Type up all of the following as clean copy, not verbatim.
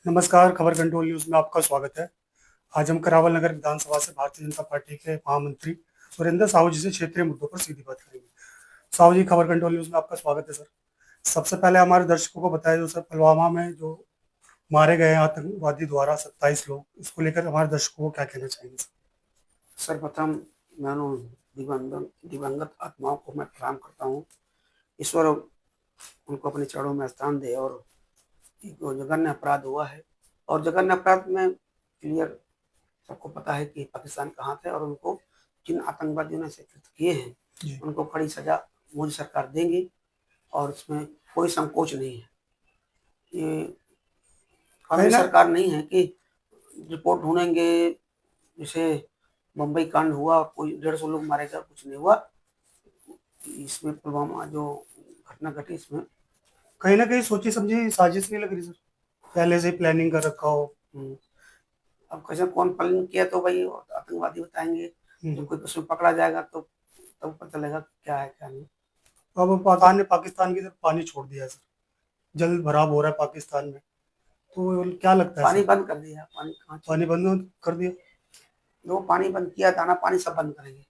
नमस्कार, खबर control news में आपका स्वागत है। आज हम करावल नगर विधानसभा से भारतीय जनता पार्टी के महामंत्री सुरेंद्र साहू जी से क्षेत्रीय मुद्दों पर सीधी बात करेंगे। साहू जी, खबर कंट्रोल न्यूज में आपका स्वागत है सर। सबसे पहले हमारे दर्शकों को बताया जो सर पुलवामा में जो मारे गए आतंकवादी द्वारा 27 लोग, इसको लेकर हमारे दर्शकों को क्या कहना चाहेंगे सर? सर्वप्रथम मैं उन दिवंगत आत्माओं को मैं प्रणाम करता हूँ। ईश्वर उनको अपने चरणों में स्थान दे। और जो जघन्य अपराध हुआ है, और जघन्य अपराध में क्लियर सबको पता है कि पाकिस्तान कहाँ थे, और उनको जिन आतंकवादियों ने कृत्य किए हैं उनको कड़ी सजा मोदी सरकार देंगी, और इसमें कोई संकोच नहीं है। ये कांग्रेस सरकार नहीं है कि रिपोर्ट ढूंढेंगे जैसे मुंबई कांड हुआ और कोई 150 लोग मारे गए, कुछ नहीं हुआ। इसमें पुलवामा जो घटना घटी, इसमें कहीं ना कहीं सोची समझी साजिश नहीं लग रही सर? पहले से प्लानिंग कर रखा हो। अब कैसे कौन प्लानिंग किया तो भाई आतंकवादी बताएंगे। जो कोई उसमें पकड़ा जाएगा तो तब पता चलेगा क्या है क्या नहीं। अब पाकिस्तान की तरफ पानी छोड़ दिया है सर, जल भराव हो रहा है पाकिस्तान में, तो क्या लगता है पानी बंद कर दिया। पानी बंद कर दिया? जो पानी बंद किया, दाना पानी सब बंद करेंगे।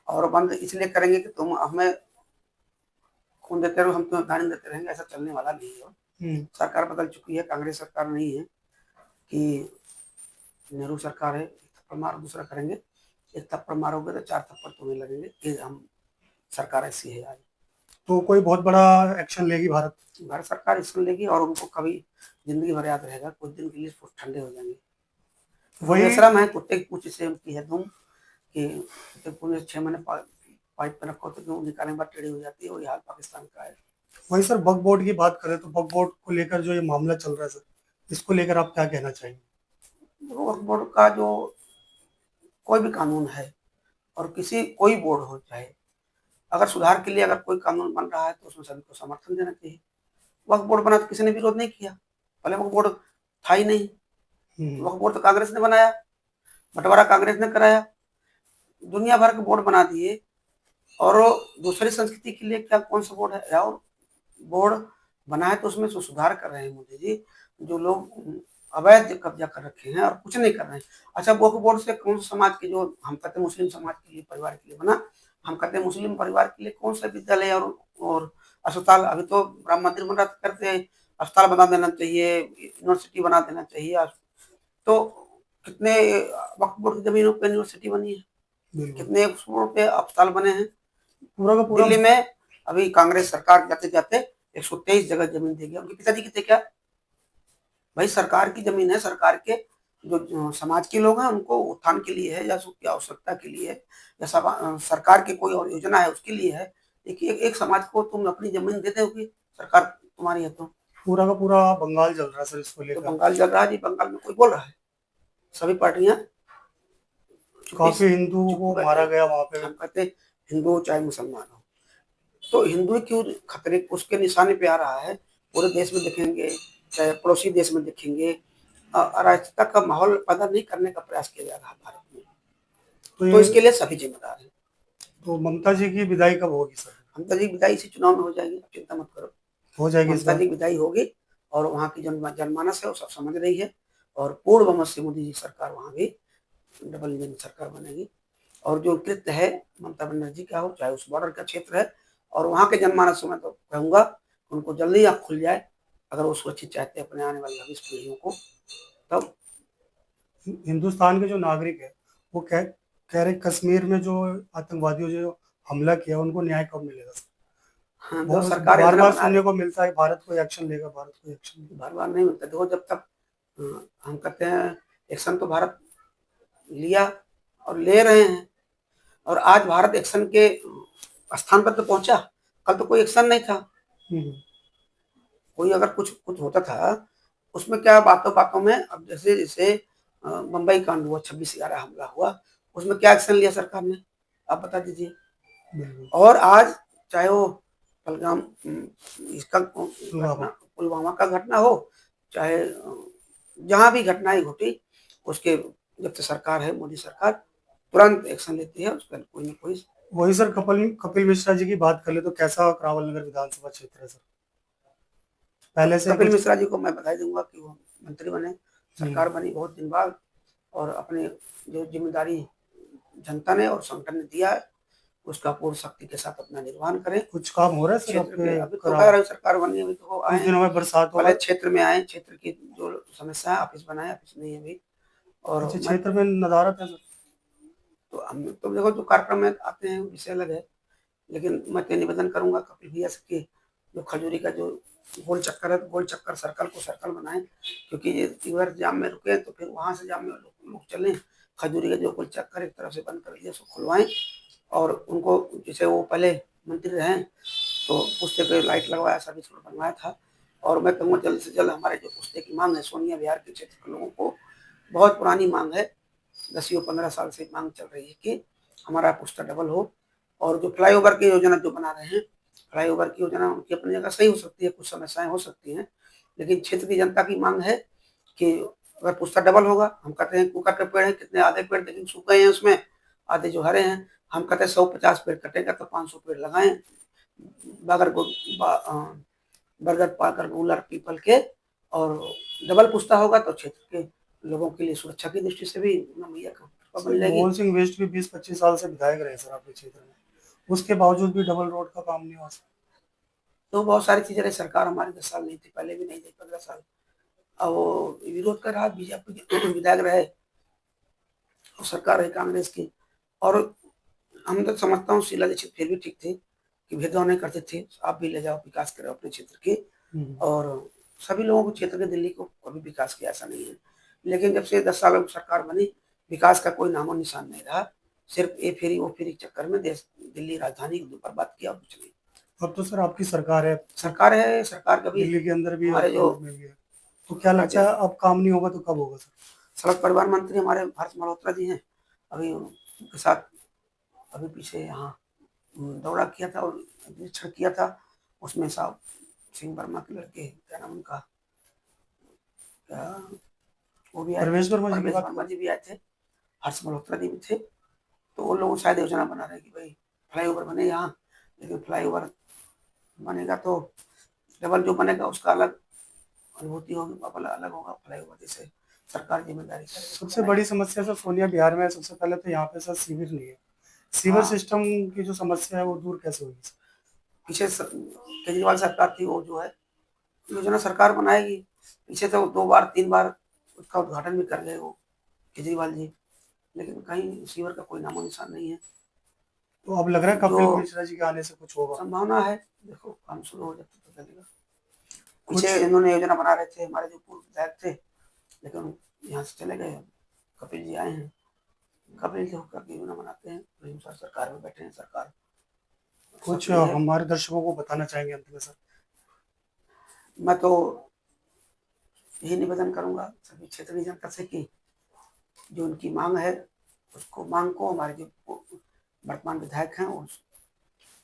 और बंद इसलिए करेंगे कि तुम हमें खून देते रहो, हम तुम्हें पानी देते रहेंगे, ऐसा चलने वाला नहीं है। सरकार बदल चुकी है, कांग्रेस सरकार नहीं है कि नेहरू सरकार है। एक थप्पड़ मारो दूसरा करेंगे, एक थप्पड़ मारोगे तो 4 थप्पड़ तुम्हें लगेंगे कि हम सरकार ऐसी है आज। तो कोई बहुत बड़ा एक्शन लेगी भारत सरकार एक्शन लेगी, और उनको कभी जिंदगी भर याद रहेगा। कुछ दिन के लिए ठंडे हो जाएंगे। वही श्रम है, कुत्ते की पूंछ से उनकी है दुम कि कुत्ते पूंछ 6 महीने पाइप पे रखो तो क्यों निकालने के बाद टेढ़ी हो जाती है। वही हाल पाकिस्तान का है। वही सर, वक्फ बोर्ड की बात करें तो वक्फ बोर्ड को लेकर जो ये मामला चल रहा है सर, इसको लेकर आप क्या कहना चाहेंगे? वक्फ बोर्ड का जो कोई भी कानून है, और कोई बोर्ड हो चाहे, अगर सुधार के लिए अगर कोई कानून बन रहा है तो उसमें सभी को समर्थन देना चाहिए। वक्फ बोर्ड बना तो किसी ने विरोध नहीं किया। पहले वक्फ बोर्ड था ही नहीं। वक्फ बोर्ड तो कांग्रेस ने बनाया, बंटवारा कांग्रेस ने कराया, दुनिया भर के बोर्ड बना दिए। और दूसरी संस्कृति के लिए क्या कौन सा बोर्ड है? और बोर्ड बना है तो उसमें सुधार कर रहे हैं मोदी जी। जो लोग अवैध कब्जा कर रखे हैं और कुछ नहीं कर रहे हैं। अच्छा, वक्फ बोर्ड से कौन सा समाज के, जो हम कहते हैं मुस्लिम समाज के लिए, परिवार के लिए बना, हम कहते हैं मुस्लिम परिवार के लिए कौन सा विद्यालय और अस्पताल? अभी तो राम मंदिर बन रहा, करते हैं अस्पताल बना देना चाहिए, यूनिवर्सिटी बना देना चाहिए। तो कितने वक्फ बोर्ड की जमीनों पर यूनिवर्सिटी बनी है, कितने पे अस्पताल बने हैं। पूरा का पूरा दिल्ली में अभी कांग्रेस सरकार जाते जाते 123 जगह जमीन देगी। उनके पिताजी कितने क्या भाई, सरकार की जमीन है। सरकार के जो समाज के लोग हैं उनको उत्थान के लिए है, या उसकी आवश्यकता के लिए है, या सरकार की कोई और योजना है उसके लिए है। एक समाज को तुम अपनी जमीन दे दोगे, सरकार तुम्हारी है तो। पूरा का पूरा बंगाल जल रहा है सर इसको लेकर। तो बंगाल जल रहा है जी, बंगाल में कोई बोल रहा है? सभी पार्टियां, काफी हिंदू को मारा गया वहां पे। हम कहते हिंदू चाहे मुसलमान हो, तो हिंदू क्यों खतरे उसके निशाने पे आ रहा है? पूरे देश में देखेंगे, चाहे पड़ोसी देश में देखेंगे, अराजकता का माहौल पैदा नहीं करने का प्रयास किया जा रहा है भारत में। तो इसके लिए सभी जिम्मेदार हैं। तो ममता जी की विदाई कब होगी सर? ममता जी की विदाई इसी चुनाव में हो जाएगी, चिंता मत करो, हो जाएगी। ममता जी की विदाई होगी, और वहाँ की जनमानस है वो सब समझ रही है। और पूर्ण बहुमत से मोदी जी सरकार वहाँ भी डबल इंजन सरकार बनेगी। और जो कृत्य है ममता बनर्जी का हो, चाहे उस बॉर्डर का क्षेत्र है, और वहाँ के जनमानस में तो कहूँगा उनको जल्दी आँख खुल जाए, अगर वो सुरक्षित चाहते हैं अपने आने वाली भविष्य पीढ़ियों को। तब हिंदुस्तान के जो नागरिक है वो कह रहे कश्मीर में जो आतंकवादियों जो हमला किया उनको न्याय कब मिलेगा सर? हाँ, जो सरकार बार बार सुनने को मिलता है भारत कोई एक्शन लेगा, भारत कोई एक्शन। बार बार नहीं मिलता। देखो, जब तक हम कहते हैं एक्शन तो भारत लिया और ले रहे हैं, और आज भारत एक्शन के स्थान पर तो पहुंचा। कल तो कोई एक्शन नहीं था। कोई अगर कुछ कुछ होता था उसमें क्या बातों बातों में, अब जैसे जैसे मुंबई कांड हुआ, 26/11 हमला हुआ, उसमें क्या एक्शन लिया सरकार ने? आप बता दीजिए। और आज चाहे वो पहलगाम इसका पुलवामा का घटना हो, चाहे जहां भी घटनाएं घटी, उसके जब से सरकार है मोदी सरकार तुरंत एक्शन लेती है, उसका कोई ना कोई। वही सर, कपिल मिश्रा जी की बात कर ले तो कैसा करावल नगर विधानसभा क्षेत्र है सर? पहले से कपिल मिश्रा जी को मैं बधाई दूंगा कि वो मंत्री बने, सरकार बनी बहुत दिन बाद, और अपने जो जिम्मेदारी जनता ने और संगठन ने दिया है उसका पूर्ण शक्ति के साथ अपना निर्वहन करें। कुछ काम हो रहा है सर क्षेत्र आपके? में अभी तो कह रहे सरकार बनी, अभी तो कुछ आए दिनों में बरसात पहले होगा। क्षेत्र में आए, क्षेत्र की जो समस्या है ऑफिस बनाए, ऑफिस नहीं है अभी। और अच्छा, क्षेत्र में नदारत है सर? तो हम तो देखो जो कार्यक्रम में आते हैं विषय अलग है, लेकिन मैं तो निवेदन करूंगा कपिल भैया से कि जो खजूरी का जो गोल चक्कर है, गोल चक्कर सर्कल को सर्कल बनाएं, क्योंकि ये इधर जाम में रुके तो फिर वहां से जाम में लोग चलें। खजूरी का जो गोल चक्कर एक तरफ से बंद कर दिया, उसको खुलवाएं, और उनको जैसे वो पहले मंत्री रहे तो पुस्ते पे लाइट लगवाया, सर्विस रोड बनवाया था। और मैं कहूँगा जल्द से जल्द हमारे जो पुस्ते की मांग है सोनिया विहार के क्षेत्र के लोगों को, बहुत पुरानी मांग है, 10-15 साल से मांग चल रही है कि हमारा पुस्ता डबल हो। और जो फ्लाईओवर की योजना जो बना रहे हैं, फ्लाईओवर की योजना उनकी अपनी जगह सही हो सकती है, कुछ समस्याएं हो सकती हैं, लेकिन क्षेत्र की जनता की मांग है कि अगर पुस्ता डबल होगा, हम कहते हैं कुकर के पेड़ हैं कितने, आधे पेड़ लेकिन सूखे हैं उसमें, आधे जो हरे हैं, हम कहते हैं 150 पेड़ कटेगा तो 500 पेड़ लगाएं, बरगद पाकर गूलर पीपल के, और डबल पुस्ता होगा तो क्षेत्र के लोगों के लिए सुरक्षा की दृष्टि से भी मुहैया बन जाएगी। मोहन सिंह वेस्ट भी 20-25 साल से विधायक रहे सर आपके क्षेत्र में, उसके बावजूद भी डबल रोड का काम नहीं हुआ सर। तो बहुत सारी चीजें रही, सरकार हमारी 10 साल नहीं थी, पहले भी नहीं थी 15 साल, अब वो विरोध कर रहा, बीजेपी के विधायक रहे और सरकार रही कांग्रेस की। और हम तो समझता हूँ शीला दीक्षित फिर भी ठीक थे कि भेदभाव नहीं करते थे, आप भी ले जाओ विकास करो अपने क्षेत्र के, और सभी लोगों को क्षेत्र के दिल्ली को कभी विकास किया ऐसा नहीं है। लेकिन जब से 10 सालों की सरकार बनी, विकास का कोई नामो निशान नहीं रहा, सिर्फ ये फेरी वो फेरी चक्कर में देश दिल्ली राजधानी को बर्बाद किया, कुछ नहीं। अब तो सर आपकी सरकार है, सरकार कभी दिल्ली के अंदर भी है, हमारे जो में भी है, तो क्या लगता है अब काम नहीं होगा तो कब होगा सर? सड़क परिवहन मंत्री हमारे हर्ष मल्होत्रा जी हैं, अभी उनके साथ अभी पीछे यहाँ दौरा किया था और निरीक्षण किया था, उसमें साहब सिंह वर्मा के लड़के, क्या नाम उनका, क्या वो भी आए थे, परवेश वर्मा जी भी आए थे, हर्ष मल्होत्रा जी भी थे। तो वो लोग शायद योजना बना रहे हैं कि भाई फ्लाईओवर बने यहाँ, लेकिन फ्लाईओवर बनेगा तो डबल जो बनेगा उसका अलग अनुभूति होगी, अलग होगा फ्लाईओवर, जैसे सरकार जिम्मेदारी करे। सबसे बड़ी समस्या सर सोनिया बिहार में है, सबसे पहले तो यहाँ पे सर सीवर नहीं है, सीवर सिस्टम की जो समस्या है वो दूर कैसे होगी सर? पीछे केजरीवाल सरकार थी, वो जो है योजना सरकार बनाएगी, पीछे तो 2 बार 3 बार उसका उद्घाटन भी कर गए वो केजरीवाल जी, लेकिन कहीं सीवर का कोई नामो निशान नहीं है। तो अब लग रहा है कपिल मिश्रा जी के आने से कुछ होगा? संभावना है, देखो काम शुरू हो जाता तो चलेगा। पीछे इन्होंने योजना बना रहे थे हमारे जो पूर्व विधायक थे, लेकिन यहाँ से चले गए, कपिल जी आए हैं, कपिल जी होकर योजना बनाते हैं, वही अनुसार सरकार में बैठे हैं, सरकार कुछ हमारे दर्शकों को बताना चाहेंगे अंत में सर? मैं तो यही निवेदन करूंगा सभी क्षेत्रीय जनता से कि जो उनकी मांग है उसको मांग को हमारे जो वर्तमान विधायक हैं उस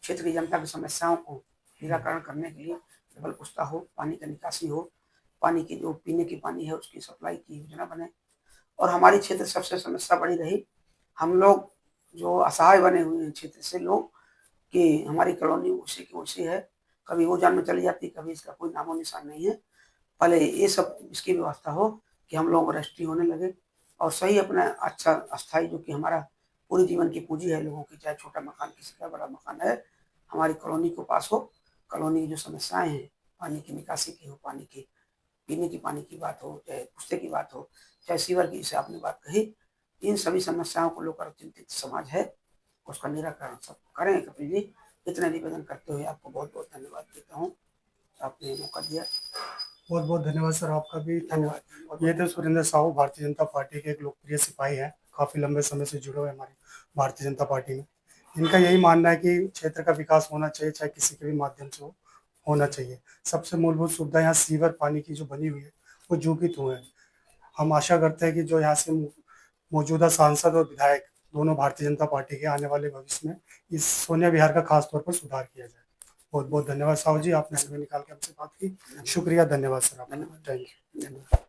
क्षेत्र की जनता की समस्याओं को निराकरण करने के लिए डबल पुस्ता हो, पानी का निकासी हो, पानी की जो पीने की पानी है उसकी सप्लाई की योजना बने। और हमारी क्षेत्र सबसे समस्या बड़ी रही, हम लोग जो असहाय बने हुए हैं क्षेत्र से लोग, कि हमारी कॉलोनी उसी की उसी है, कभी वो जान में चली जाती, कभी इसका कोई नामो निशान नहीं है। पहले ये सब इसकी व्यवस्था हो कि हम लोग रजिस्ट्री होने लगे और सही अपना अच्छा अस्थायी जो कि हमारा पूरी जीवन की पूंजी है लोगों की, चाहे छोटा मकान किसी का बड़ा मकान है, हमारी कॉलोनी को पास हो, कॉलोनी की जो समस्याएं हैं पानी की निकासी की हो, पानी की पीने की पानी की बात हो, चाहे पुस्ते की बात हो, चाहे सीवर की जिसे आपने बात कही, इन सभी समस्याओं को लेकर चिंतित समाज है, उसका निराकरण सब करें। कपिल जी, इतना निवेदन करते हुए आपको बहुत बहुत धन्यवाद देता हूँ, आपने मौका दिया। बहुत बहुत धन्यवाद सर, आपका भी धन्यवाद। ये थे सुरेंद्र साहू, भारतीय जनता पार्टी के एक लोकप्रिय सिपाही हैं, काफी लंबे समय से जुड़े हुए हमारी भारतीय जनता पार्टी में। इनका यही मानना है कि क्षेत्र का विकास होना चाहिए, चाहे किसी के भी माध्यम से होना चाहिए। सबसे मूलभूत सुविधा यहाँ सीवर पानी की जो बनी हुई है वो जूपित हुए हैं। हम आशा करते हैं कि जो यहाँ से मौजूदा सांसद और विधायक दोनों भारतीय जनता पार्टी के आने वाले भविष्य में इस सोनिया विहार का खास तौर पर सुधार किया जाए। बहुत बहुत धन्यवाद साहू जी, आपने समय निकाल के हमसे बात की, शुक्रिया, धन्यवाद सर, आपका, थैंक यू।